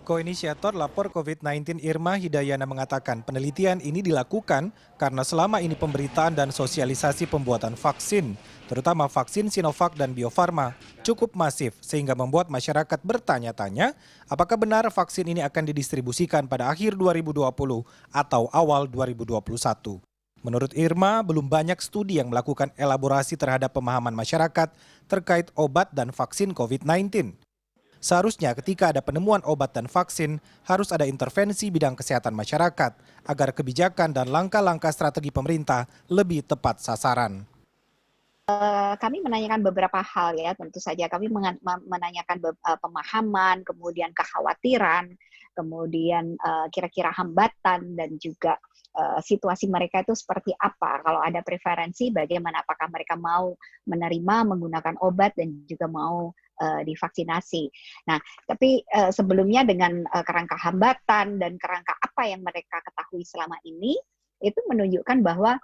Koinisiator lapor COVID-19 Irma Hidayana mengatakan penelitian ini dilakukan karena selama ini pemberitaan dan sosialisasi pembuatan vaksin, terutama vaksin Sinovac dan Bio Farma, cukup masif sehingga membuat masyarakat bertanya-tanya apakah benar vaksin ini akan didistribusikan pada akhir 2020 atau awal 2021. Menurut Irma, belum banyak studi yang melakukan elaborasi terhadap pemahaman masyarakat terkait obat dan vaksin COVID-19. Seharusnya ketika ada penemuan obat dan vaksin, harus ada intervensi bidang kesehatan masyarakat agar kebijakan dan langkah-langkah strategi pemerintah lebih tepat sasaran. Kami menanyakan beberapa hal ya, tentu saja kami menanyakan pemahaman, kemudian kekhawatiran, kemudian kira-kira hambatan dan juga situasi mereka itu seperti apa. Kalau ada preferensi bagaimana, apakah mereka mau menerima menggunakan obat dan juga mau divaksinasi. Nah, tapi sebelumnya dengan kerangka hambatan dan kerangka apa yang mereka ketahui selama ini, itu menunjukkan bahwa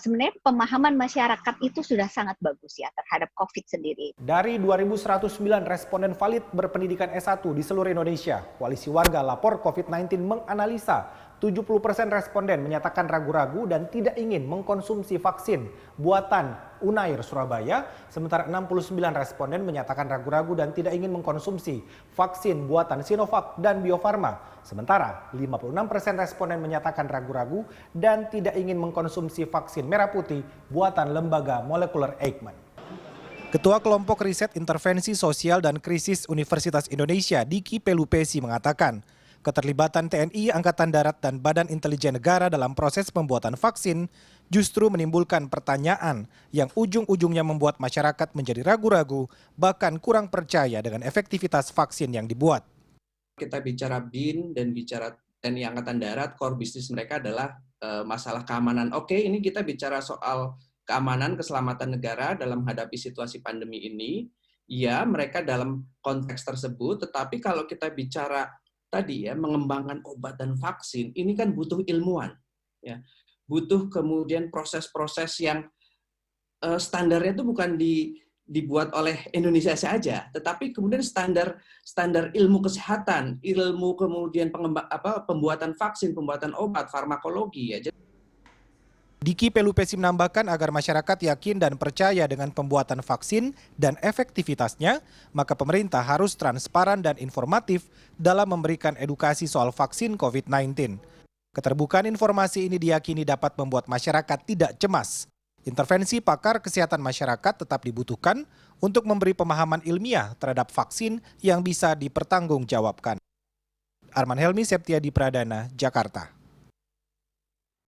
sebenarnya pemahaman masyarakat itu sudah sangat bagus ya terhadap COVID sendiri. Dari 2.109 responden valid berpendidikan S1 di seluruh Indonesia, Koalisi Warga Lapor COVID-19 menganalisa 70% responden menyatakan ragu-ragu dan tidak ingin mengkonsumsi vaksin buatan Unair Surabaya, sementara 69 responden menyatakan ragu-ragu dan tidak ingin mengkonsumsi vaksin buatan Sinovac dan Bio Farma. Sementara 56% responden menyatakan ragu-ragu dan tidak ingin mengkonsumsi vaksin merah putih buatan lembaga molekuler Eijkman. Ketua Kelompok Riset Intervensi Sosial dan Krisis Universitas Indonesia, Diki Pelupesi mengatakan, keterlibatan TNI, Angkatan Darat, dan Badan Intelijen Negara dalam proses pembuatan vaksin justru menimbulkan pertanyaan yang ujung-ujungnya membuat masyarakat menjadi ragu-ragu, bahkan kurang percaya dengan efektivitas vaksin yang dibuat. Kita bicara BIN dan bicara TNI Angkatan Darat, core bisnis mereka adalah masalah keamanan. Oke, ini kita bicara soal keamanan, keselamatan negara dalam menghadapi situasi pandemi ini. Ya, mereka dalam konteks tersebut, tetapi kalau kita bicara tadi ya, mengembangkan obat dan vaksin, ini kan butuh ilmuwan. Ya. Butuh kemudian proses-proses yang standarnya itu bukan dibuat oleh Indonesia saja, tetapi kemudian standar ilmu kesehatan, ilmu kemudian pembuatan vaksin, pembuatan obat, farmakologi ya. Diki Pelupesi menambahkan agar masyarakat yakin dan percaya dengan pembuatan vaksin dan efektivitasnya, maka pemerintah harus transparan dan informatif dalam memberikan edukasi soal vaksin COVID-19. Keterbukaan informasi ini diyakini dapat membuat masyarakat tidak cemas. Intervensi pakar kesehatan masyarakat tetap dibutuhkan untuk memberi pemahaman ilmiah terhadap vaksin yang bisa dipertanggungjawabkan. Arman Helmi, Septiadi Pradana, Jakarta.